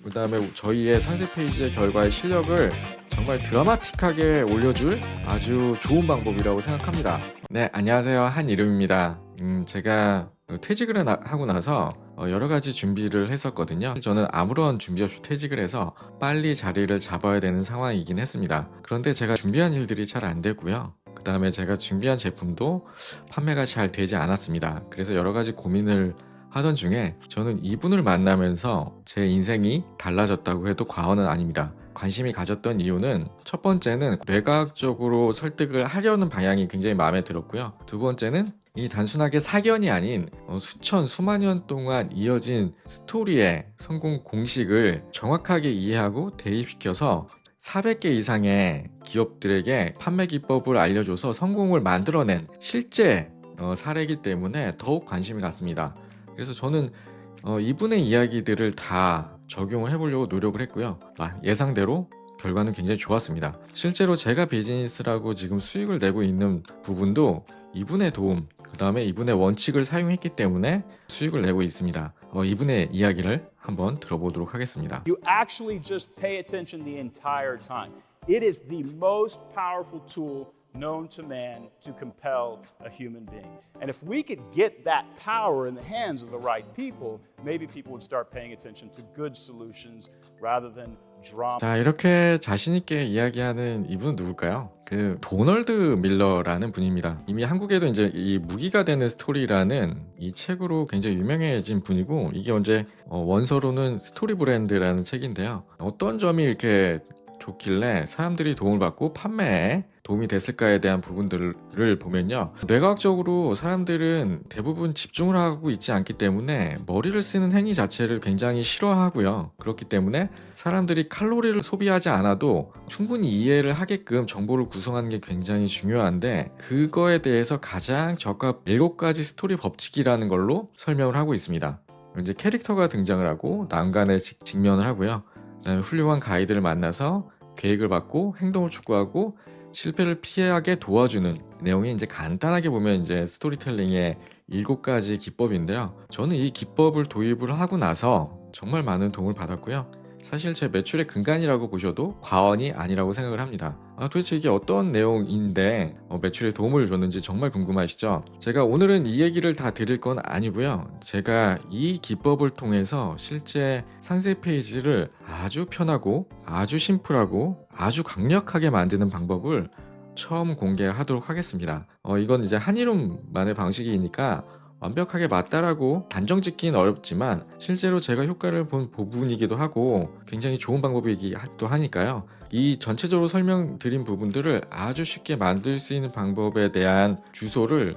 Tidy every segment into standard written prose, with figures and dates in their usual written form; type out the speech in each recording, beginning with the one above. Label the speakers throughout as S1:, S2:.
S1: 그 다음에 저희의 상세 페이지의 결과의 실력을 정말 드라마틱하게 올려줄 아주 좋은 방법이라고 생각합니다. 네, 안녕하세요. 한이름입니다. 제가 퇴직을 하고 나서 여러 가지 준비를 했었거든요. 저는 아무런 준비 없이 퇴직을 해서 빨리 자리를 잡아야 되는 상황이긴 했습니다. 그런데 제가 준비한 일들이 잘 안 되고요. 그 다음에 제가 준비한 제품도 판매가 잘 되지 않았습니다. 그래서 여러 가지 고민을 하던 중에 저는 이분을 만나면서 제 인생이 달라졌다고 해도 과언은 아닙니다. 관심이 가졌던 이유는 첫 번째는 뇌과학적으로 설득을 하려는 방향이 굉장히 마음에 들었고요. 두 번째는 이 단순하게 사견이 아닌 수천 수만 년 동안 이어진 스토리의 성공 공식을 정확하게 이해하고 대입시켜서 400개 이상의 기업들에게 판매 기법을 알려줘서 성공을 만들어낸 실제 사례이기 때문에 더욱 관심이 갔습니다. 그래서 저는 이분의 이야기들을 다 적용을 해보려고 노력을 했고요. 예상대로 결과는 굉장히 좋았습니다. 실제로 제가 비즈니스라고 지금 수익을 내고 있는 부분도 이분의 도움, 그 다음에 이분의 원칙을 사용했기 때문에 수익을 내고 있습니다. 이분의 이야기를 한번 들어보도록 하겠습니다.
S2: You actually just pay attention the entire time. It is the most powerful tool known to man to compel a human being. And if we could get that power in the hands of the right people, maybe people would start paying attention to good solutions rather than drama.
S1: 자, 이렇게 자신있게 이야기하는 이분은 누굴까요? 도널드 밀러라는 분입니다. 이미 한국에도 이제 이 무기가 되는 스토리라는 이 책으로 굉장히 유명해진 분이고, 이게 언제 원서로는 스토리 브랜드라는 책인데요. 어떤 점이 이렇게 좋길래 사람들이 도움을 받고 판매에 도움이 됐을까에 대한 부분들을 보면요. 뇌과학적으로 사람들은 대부분 집중을 하고 있지 않기 때문에 머리를 쓰는 행위 자체를 굉장히 싫어하고요. 그렇기 때문에 사람들이 칼로리를 소비하지 않아도 충분히 이해를 하게끔 정보를 구성하는 게 굉장히 중요한데, 그거에 대해서 가장 적합 7가지 스토리 법칙이라는 걸로 설명을 하고 있습니다. 이제 캐릭터가 등장을 하고 난관에 직면을 하고요. 그다음에 훌륭한 가이드를 만나서 계획을 받고 행동을 촉구하고 실패를 피하게 도와주는 내용이 이제 간단하게 보면 이제 스토리텔링의 7가지 기법인데요. 저는 이 기법을 도입을 하고 나서 정말 많은 도움을 받았고요. 사실 제 매출의 근간이라고 보셔도 과언이 아니라고 생각을 합니다. 도대체 이게 어떤 내용인데 매출에 도움을 줬는지 정말 궁금하시죠? 제가 오늘은 이 얘기를 다 드릴 건 아니고요. 제가 이 기법을 통해서 실제 상세 페이지를 아주 편하고 아주 심플하고 아주 강력하게 만드는 방법을 처음 공개하도록 하겠습니다. 이건 이제 한이름만의 방식이니까 완벽하게 맞다라고 단정 짓기는 어렵지만 실제로 제가 효과를 본 부분이기도 하고 굉장히 좋은 방법이기도 하니까요. 이 전체적으로 설명드린 부분들을 아주 쉽게 만들 수 있는 방법에 대한 주소를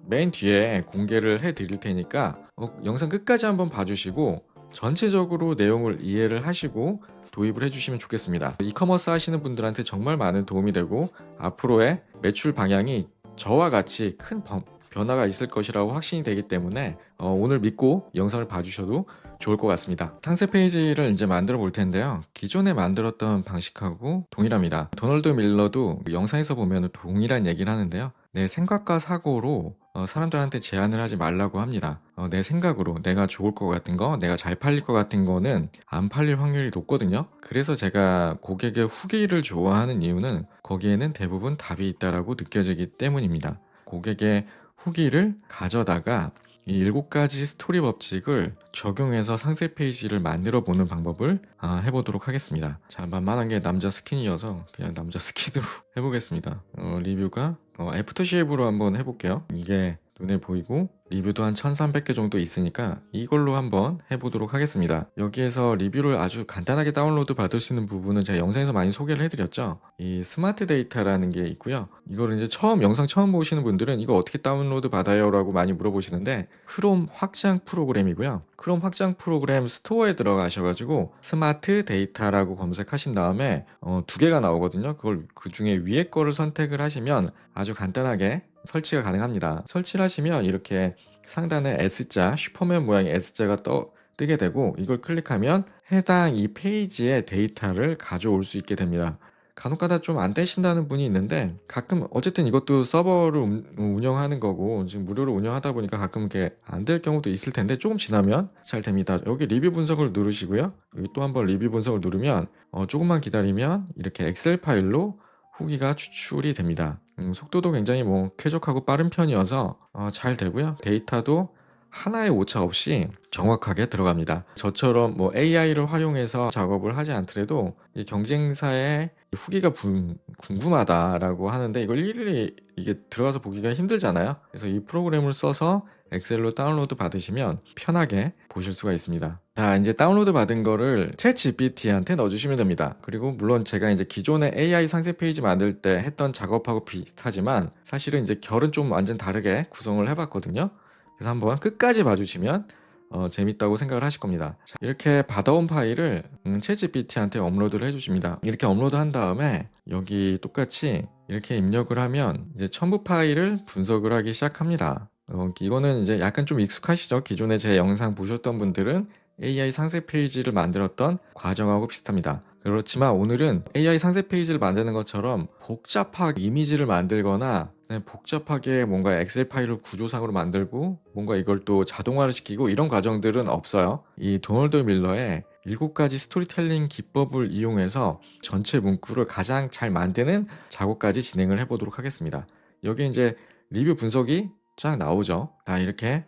S1: 맨 뒤에 공개를 해드릴 테니까 영상 끝까지 한번 봐주시고 전체적으로 내용을 이해를 하시고 도입을 해주시면 좋겠습니다. 이커머스 하시는 분들한테 정말 많은 도움이 되고 앞으로의 매출 방향이 저와 같이 큰 변화가 있을 것이라고 확신이 되기 때문에 오늘 믿고 영상을 봐주셔도 좋을 것 같습니다. 상세 페이지를 이제 만들어 볼 텐데요. 기존에 만들었던 방식하고 동일합니다. 도널드 밀러도 영상에서 보면 동일한 얘기를 하는데요. 내 생각과 사고로 사람들한테 제안을 하지 말라고 합니다. 내 생각으로 내가 좋을 것 같은 거, 내가 잘 팔릴 것 같은 거는 안 팔릴 확률이 높거든요. 그래서 제가 고객의 후기를 좋아하는 이유는 거기에는 대부분 답이 있다라고 느껴지기 때문입니다. 고객의 후기를 가져다가 이 7가지 스토리 법칙을 적용해서 상세 페이지를 만들어 보는 방법을 해보도록 하겠습니다. 자, 만만한 게 남자 스킨이어서 그냥 남자 스킨으로 해보겠습니다. 리뷰가 애프터 쉐이브로 한번 해볼게요. 이게 눈에 보이고 리뷰도 한 1300개 정도 있으니까 이걸로 한번 해보도록 하겠습니다. 여기에서 리뷰를 아주 간단하게 다운로드 받을 수 있는 부분은 제가 영상에서 많이 소개를 해드렸죠. 이 스마트 데이터라는 게 있고요. 이거를 이제 영상 처음 보시는 분들은 이거 어떻게 다운로드 받아요? 라고 많이 물어보시는데 크롬 확장 프로그램이고요. 크롬 확장 프로그램 스토어에 들어가셔가지고 스마트 데이터라고 검색하신 다음에 2개가 나오거든요. 그 중에 위에 거를 선택을 하시면 아주 간단하게 설치가 가능합니다. 설치를 하시면 이렇게 상단에 S자, 슈퍼맨 모양의 S자가 뜨게 되고 이걸 클릭하면 해당 이 페이지의 데이터를 가져올 수 있게 됩니다. 간혹가다 좀 안 되신다는 분이 있는데 가끔 어쨌든 이것도 서버를 운영하는 거고 지금 무료로 운영하다 보니까 가끔 이렇게 안 될 경우도 있을 텐데 조금 지나면 잘 됩니다. 여기 리뷰 분석을 누르시고요. 여기 또 한번 리뷰 분석을 누르면 조금만 기다리면 이렇게 엑셀 파일로 후기가 추출이 됩니다. 속도도 굉장히 쾌적하고 빠른 편이어서 잘 되고요. 데이터도 하나의 오차 없이 정확하게 들어갑니다. 저처럼 AI를 활용해서 작업을 하지 않더라도 이 경쟁사의 후기가 궁금하다라고 하는데 이걸 일일이 이게 들어가서 보기가 힘들잖아요. 그래서 이 프로그램을 써서 엑셀로 다운로드 받으시면 편하게 보실 수가 있습니다. 자, 이제 다운로드 받은 거를 챗 GPT한테 넣어주시면 됩니다. 그리고 물론 제가 이제 기존에 AI 상세 페이지 만들 때 했던 작업하고 비슷하지만 사실은 이제 결은 좀 완전 다르게 구성을 해봤거든요. 그래서 한번 끝까지 봐주시면 재밌다고 생각을 하실 겁니다. 자, 이렇게 받아온 파일을 챗 GPT한테 업로드를 해주십니다. 이렇게 업로드한 다음에 여기 똑같이 이렇게 입력을 하면 이제 첨부 파일을 분석을 하기 시작합니다. 이거는 이제 약간 좀 익숙하시죠? 기존에 제 영상 보셨던 분들은 AI 상세 페이지를 만들었던 과정하고 비슷합니다. 그렇지만 오늘은 AI 상세 페이지를 만드는 것처럼 복잡하게 이미지를 만들거나 복잡하게 뭔가 엑셀 파일을 구조상으로 만들고 뭔가 이걸 또 자동화를 시키고 이런 과정들은 없어요. 이 도널드 밀러의 7가지 스토리텔링 기법을 이용해서 전체 문구를 가장 잘 만드는 작업까지 진행을 해보도록 하겠습니다. 여기 이제 리뷰 분석이 쫙 나오죠. 이렇게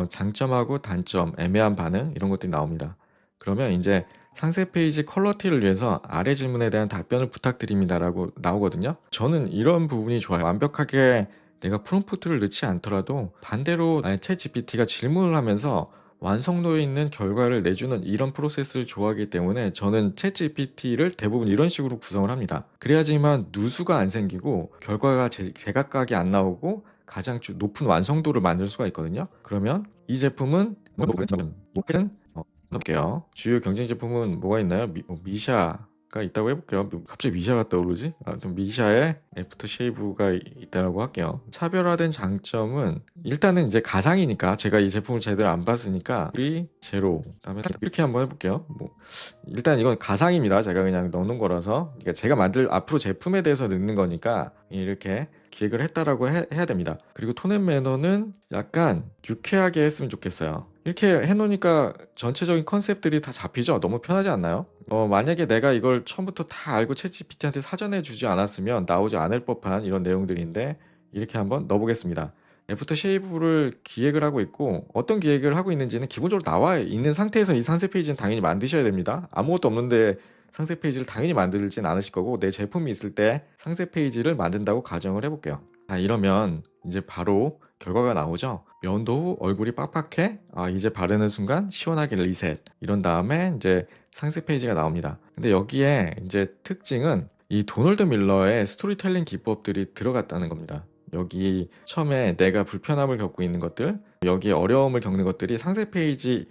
S1: 장점하고 단점, 애매한 반응 이런 것들이 나옵니다. 그러면 이제 상세 페이지 퀄러티를 위해서 아래 질문에 대한 답변을 부탁드립니다라고 나오거든요. 저는 이런 부분이 좋아요. 완벽하게 내가 프롬프트를 넣지 않더라도 반대로 챗 GPT가 질문을 하면서 완성도에 있는 결과를 내주는 이런 프로세스를 좋아하기 때문에 저는 챗 GPT를 대부분 이런 식으로 구성을 합니다. 그래야지만 누수가 안 생기고 결과가 제각각이 안 나오고 가장 높은 완성도를 만들 수가 있거든요. 그러면 이 제품은 볼게요. 주요 경쟁 제품은 뭐가 있나요? 미샤가 있다고 해볼게요. 갑자기 미샤가 떠오르지? 아무튼 미샤의 애프터 쉐이브가 있다고 할게요. 차별화된 장점은 일단은 이제 가상이니까 제가 이 제품을 제대로 안 봤으니까 우리 제로 그다음에 이렇게 한번 해볼게요. 일단 이건 가상입니다. 제가 그냥 넣는 거라서 그러니까 제가 앞으로 제품에 대해서 넣는 거니까 이렇게 기획을 했다라고 해야 됩니다. 그리고 톤 앤 매너는 약간 유쾌하게 했으면 좋겠어요. 이렇게 해놓으니까 전체적인 컨셉들이 다 잡히죠? 너무 편하지 않나요? 만약에 내가 이걸 처음부터 다 알고 챗 GPT한테 사전에 주지 않았으면 나오지 않을 법한 이런 내용들인데 이렇게 한번 넣어보겠습니다. 애프터 쉐이브를 기획을 하고 있고 어떤 기획을 하고 있는지는 기본적으로 나와 있는 상태에서 이 상세 페이지는 당연히 만드셔야 됩니다. 아무것도 없는데 상세 페이지를 당연히 만들진 않으실 거고 내 제품이 있을 때 상세 페이지를 만든다고 가정을 해볼게요. 이러면 이제 바로 결과가 나오죠. 면도 후 얼굴이 빡빡해? 이제 바르는 순간 시원하게 리셋. 이런 다음에 이제 상세 페이지가 나옵니다. 근데 여기에 이제 특징은 이 도널드 밀러의 스토리텔링 기법들이 들어갔다는 겁니다. 여기 처음에 내가 불편함을 겪고 있는 것들, 여기에 어려움을 겪는 것들이 상세 페이지의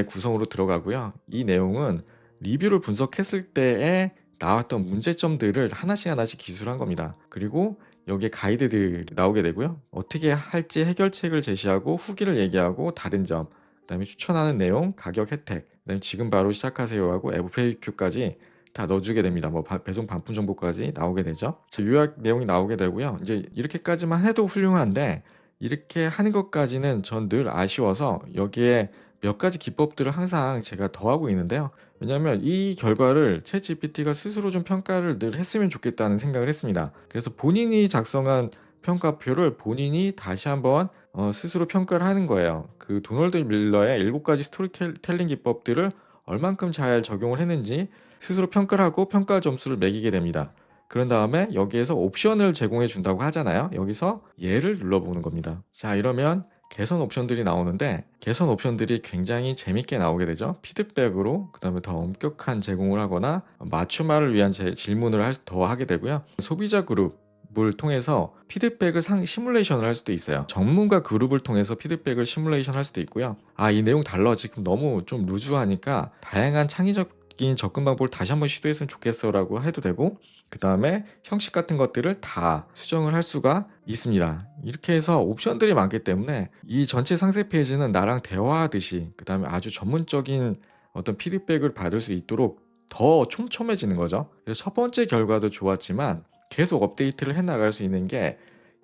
S1: 구성으로 들어가고요. 이 내용은 리뷰를 분석했을 때에 나왔던 문제점들을 하나씩 기술한 겁니다. 그리고 여기에 가이드들이 나오게 되고요. 어떻게 할지 해결책을 제시하고 후기를 얘기하고 다른 점, 그다음에 추천하는 내용, 가격 혜택, 그다음에 지금 바로 시작하세요 하고 FAQ까지 다 넣어주게 됩니다. 배송 반품 정보까지 나오게 되죠. 요약 내용이 나오게 되고요. 이제 이렇게까지만 해도 훌륭한데 이렇게 하는 것까지는 전 늘 아쉬워서 여기에 몇 가지 기법들을 항상 제가 더하고 있는데요. 왜냐하면 이 결과를 챗 GPT가 스스로 좀 평가를 늘 했으면 좋겠다는 생각을 했습니다. 그래서 본인이 작성한 평가표를 본인이 다시 한번 스스로 평가를 하는 거예요. 그 도널드 밀러의 7가지 스토리텔링 기법들을 얼만큼 잘 적용을 했는지 스스로 평가를 하고 평가 점수를 매기게 됩니다. 그런 다음에 여기에서 옵션을 제공해 준다고 하잖아요. 여기서 얘를 눌러보는 겁니다. 자, 이러면 개선 옵션들이 나오는데 개선 옵션들이 굉장히 재밌게 나오게 되죠. 피드백으로 그다음에 더 엄격한 제공을 하거나 맞춤화를 위한 질문을 더 하게 되고요. 소비자 그룹을 통해서 피드백을 시뮬레이션을 할 수도 있어요. 전문가 그룹을 통해서 피드백을 시뮬레이션 할 수도 있고요. 이 내용 달라. 지금 너무 좀 루즈하니까 다양한 창의적인 접근 방법을 다시 한번 시도했으면 좋겠어 라고 해도 되고 그 다음에 형식 같은 것들을 다 수정을 할 수가 있습니다. 이렇게 해서 옵션들이 많기 때문에 이 전체 상세 페이지는 나랑 대화하듯이 그 다음에 아주 전문적인 어떤 피드백을 받을 수 있도록 더 촘촘해지는 거죠. 그래서 첫 번째 결과도 좋았지만 계속 업데이트를 해 나갈 수 있는 게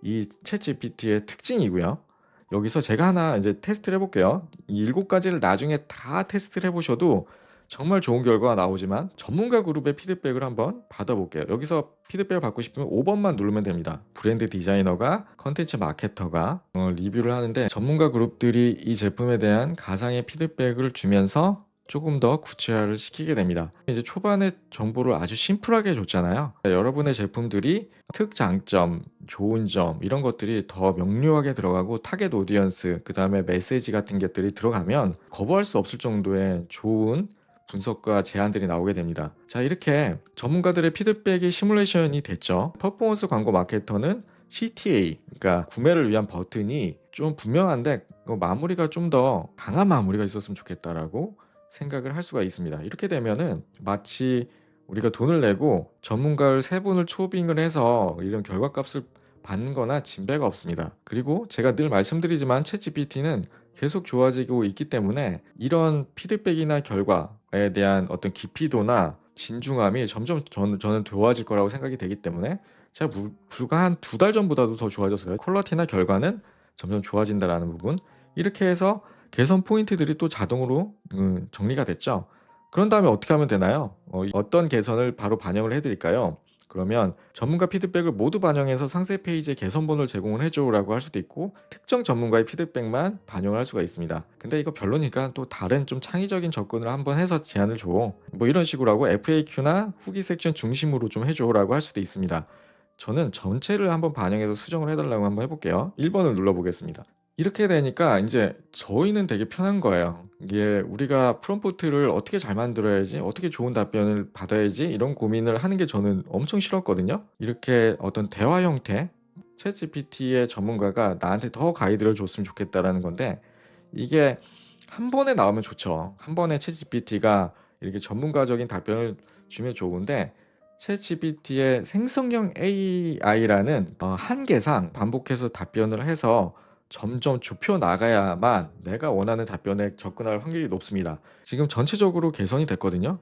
S1: 이 챗GPT의 특징이고요. 여기서 제가 하나 이제 테스트를 해볼게요. 이 7가지를 나중에 다 테스트를 해보셔도 정말 좋은 결과가 나오지만 전문가 그룹의 피드백을 한번 받아볼게요. 여기서 피드백을 받고 싶으면 5번만 누르면 됩니다. 브랜드 디자이너가 컨텐츠 마케터가 리뷰를 하는데 전문가 그룹들이 이 제품에 대한 가상의 피드백을 주면서 조금 더 구체화를 시키게 됩니다. 이제 초반에 정보를 아주 심플하게 줬잖아요. 여러분의 제품들이 특장점, 좋은 점 이런 것들이 더 명료하게 들어가고 타겟 오디언스, 그 다음에 메시지 같은 것들이 들어가면 거부할 수 없을 정도의 좋은 분석과 제안들이 나오게 됩니다. 자, 이렇게 전문가들의 피드백이 시뮬레이션이 됐죠. 퍼포먼스 광고 마케터는 CTA, 그러니까 구매를 위한 버튼이 좀 분명한데 마무리가 좀 더 강한 마무리가 있었으면 좋겠다라고 생각을 할 수가 있습니다. 이렇게 되면은 마치 우리가 돈을 내고 전문가를 세 분을 초빙을 해서 이런 결과값을 받는 거나 진배가 없습니다. 그리고 제가 늘 말씀드리지만 챗GPT는 계속 좋아지고 있기 때문에 이런 피드백이나 결과에 대한 어떤 깊이도나 진중함이 점점 저는 좋아질 거라고 생각이 되기 때문에 제가 불과 한 2달 전보다도 더 좋아졌어요. 퀄리티나 결과는 점점 좋아진다라는 부분. 이렇게 해서 개선 포인트들이 또 자동으로 정리가 됐죠. 그런 다음에 어떻게 하면 되나요? 어떤 개선을 바로 반영을 해드릴까요? 그러면 전문가 피드백을 모두 반영해서 상세 페이지에 개선본을 제공을 해줘라고 할 수도 있고 특정 전문가의 피드백만 반영을 할 수가 있습니다. 근데 이거 별로니까 또 다른 좀 창의적인 접근을 한번 해서 제안을 줘. 뭐 이런 식으로 하고 FAQ나 후기 섹션 중심으로 좀 해줘라고 할 수도 있습니다. 저는 전체를 한번 반영해서 수정을 해달라고 한번 해볼게요. 1번을 눌러보겠습니다. 이렇게 되니까 이제 저희는 되게 편한 거예요. 이게 우리가 프롬프트를 어떻게 잘 만들어야지, 어떻게 좋은 답변을 받아야지 이런 고민을 하는 게 저는 엄청 싫었거든요. 이렇게 어떤 대화 형태, 챗GPT의 전문가가 나한테 더 가이드를 줬으면 좋겠다라는 건데 이게 한 번에 나오면 좋죠. 한 번에 챗GPT가 이렇게 전문가적인 답변을 주면 좋은데 챗GPT의 생성형 AI라는 한계상 반복해서 답변을 해서 점점 좁혀 나가야만 내가 원하는 답변에 접근할 확률이 높습니다. 지금 전체적으로 개선이 됐거든요.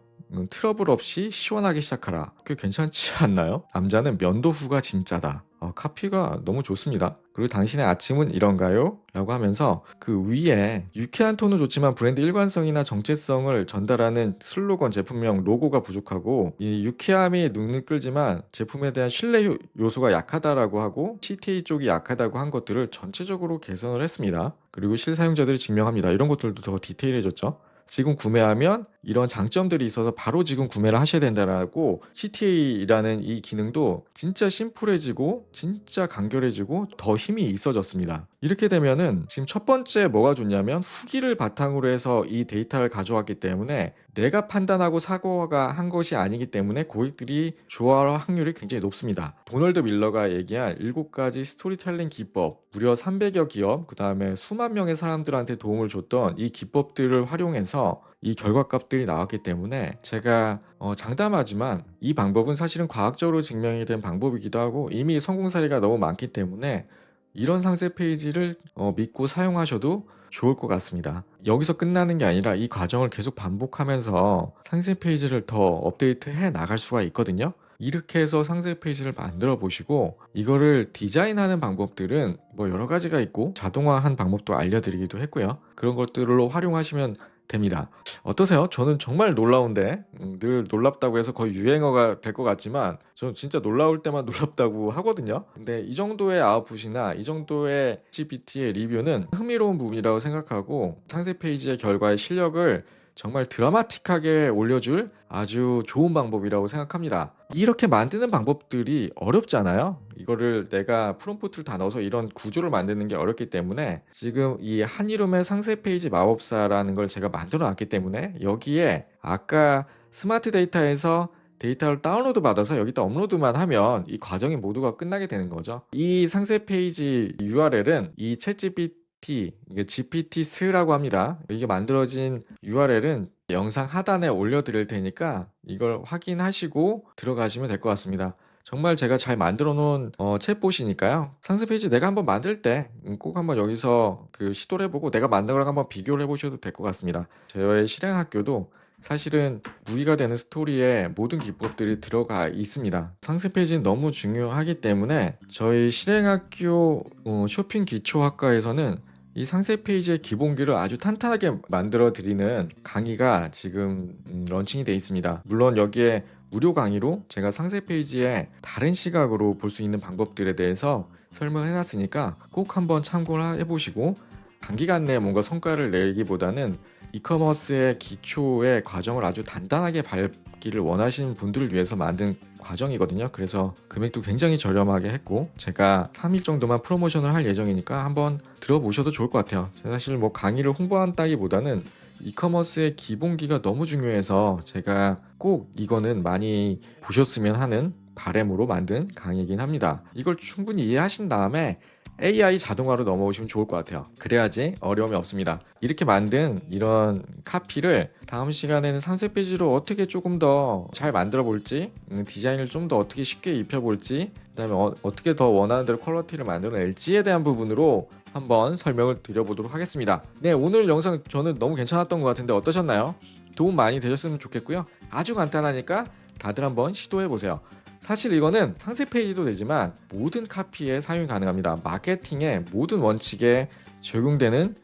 S1: 트러블 없이 시원하게 시작하라. 꽤 괜찮지 않나요? 남자는 면도 후가 진짜다. 카피가 너무 좋습니다. 그리고 당신의 아침은 이런가요? 라고 하면서 그 위에 유쾌한 톤은 좋지만 브랜드 일관성이나 정체성을 전달하는 슬로건, 제품명, 로고가 부족하고 이 유쾌함이 눈을 끌지만 제품에 대한 신뢰 요소가 약하다라고 하고 CTA 쪽이 약하다고 한 것들을 전체적으로 개선을 했습니다. 그리고 실사용자들이 증명합니다. 이런 것들도 더 디테일해졌죠. 지금 구매하면 이런 장점들이 있어서 바로 지금 구매를 하셔야 된다라고 CTA라는 이 기능도 진짜 심플해지고 진짜 간결해지고 더 힘이 있어졌습니다. 이렇게 되면은 지금 첫 번째 뭐가 좋냐면 후기를 바탕으로 해서 이 데이터를 가져왔기 때문에 내가 판단하고 사고가 한 것이 아니기 때문에 고객들이 좋아할 확률이 굉장히 높습니다. 도널드 밀러가 얘기한 7가지 스토리텔링 기법, 무려 300여 기업, 그 다음에 수만 명의 사람들한테 도움을 줬던 이 기법들을 활용해서 이 결과값들이 나왔기 때문에 제가 장담하지만 이 방법은 사실은 과학적으로 증명이 된 방법이기도 하고 이미 성공 사례가 너무 많기 때문에 이런 상세 페이지를 믿고 사용하셔도 좋을 것 같습니다. 여기서 끝나는 게 아니라 이 과정을 계속 반복하면서 상세 페이지를 더 업데이트 해 나갈 수가 있거든요. 이렇게 해서 상세 페이지를 만들어 보시고 이거를 디자인하는 방법들은 뭐 여러 가지가 있고 자동화한 방법도 알려드리기도 했고요. 그런 것들로 활용하시면 됩니다. 어떠세요? 저는 정말 놀라운데 늘 놀랍다고 해서 거의 유행어가 될 것 같지만 저는 진짜 놀라울 때만 놀랍다고 하거든요. 근데 이 정도의 아웃풋이나 이 정도의 GPT의 리뷰는 흥미로운 부분이라고 생각하고 상세 페이지의 결과의 실력을 정말 드라마틱하게 올려줄 아주 좋은 방법이라고 생각합니다. 이렇게 만드는 방법들이 어렵잖아요. 이거를 내가 프롬프트를 다 넣어서 이런 구조를 만드는 게 어렵기 때문에 지금 이 한이름의 상세 페이지 마법사라는 걸 제가 만들어 놨기 때문에 여기에 아까 스마트 데이터에서 데이터를 다운로드 받아서 여기다 업로드만 하면 이 과정이 모두가 끝나게 되는 거죠. 이 상세 페이지 URL은 이 챗GPT 이게 GPT-3라고 합니다. 이게 만들어진 URL은 영상 하단에 올려드릴 테니까 이걸 확인하시고 들어가시면 될 것 같습니다. 정말 제가 잘 만들어 놓은 챗봇이니까요. 상세 페이지 내가 한번 만들 때 꼭 한번 여기서 그 시도를 해보고 내가 만든 거랑 한번 비교를 해보셔도 될 것 같습니다. 저의 실행 학교도 사실은 무기가 되는 스토리에 모든 기법들이 들어가 있습니다. 상세 페이지는 너무 중요하기 때문에 저희 실행학교 쇼핑 기초학과에서는 이 상세 페이지의 기본기를 아주 탄탄하게 만들어 드리는 강의가 지금 런칭이 되어 있습니다. 물론 여기에 무료 강의로 제가 상세 페이지에 다른 시각으로 볼 수 있는 방법들에 대해서 설명을 해놨으니까 꼭 한번 참고를 해보시고, 단기간 내에 뭔가 성과를 내기보다는 이커머스의 기초의 과정을 아주 단단하게 밟기를 원하시는 분들을 위해서 만든 과정이거든요. 그래서 금액도 굉장히 저렴하게 했고, 제가 3일 정도만 프로모션을 할 예정이니까 한번 들어보셔도 좋을 것 같아요. 제가 사실 뭐 강의를 홍보한다기보다는 이커머스의 기본기가 너무 중요해서 제가 꼭 이거는 많이 보셨으면 하는 바람으로 만든 강의이긴 합니다. 이걸 충분히 이해하신 다음에 AI 자동화로 넘어오시면 좋을 것 같아요. 그래야지 어려움이 없습니다. 이렇게 만든 이런 카피를 다음 시간에는 상세 페이지로 어떻게 조금 더 잘 만들어 볼지, 디자인을 좀 더 어떻게 쉽게 입혀 볼지, 그다음에 어떻게 더 원하는 대로 퀄리티를 만들어낼지에 대한 부분으로 한번 설명을 드려보도록 하겠습니다. 네, 오늘 영상 저는 너무 괜찮았던 것 같은데 어떠셨나요? 도움 많이 되셨으면 좋겠고요. 아주 간단하니까 다들 한번 시도해 보세요. 사실 이거는 상세 페이지도 되지만 모든 카피에 사용이 가능합니다. 마케팅의 모든 원칙에 적용되는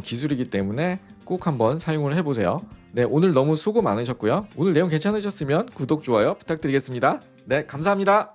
S1: 기술이기 때문에 꼭 한번 사용을 해보세요. 네, 오늘 너무 수고 많으셨고요. 오늘 내용 괜찮으셨으면 구독, 좋아요 부탁드리겠습니다. 네, 감사합니다.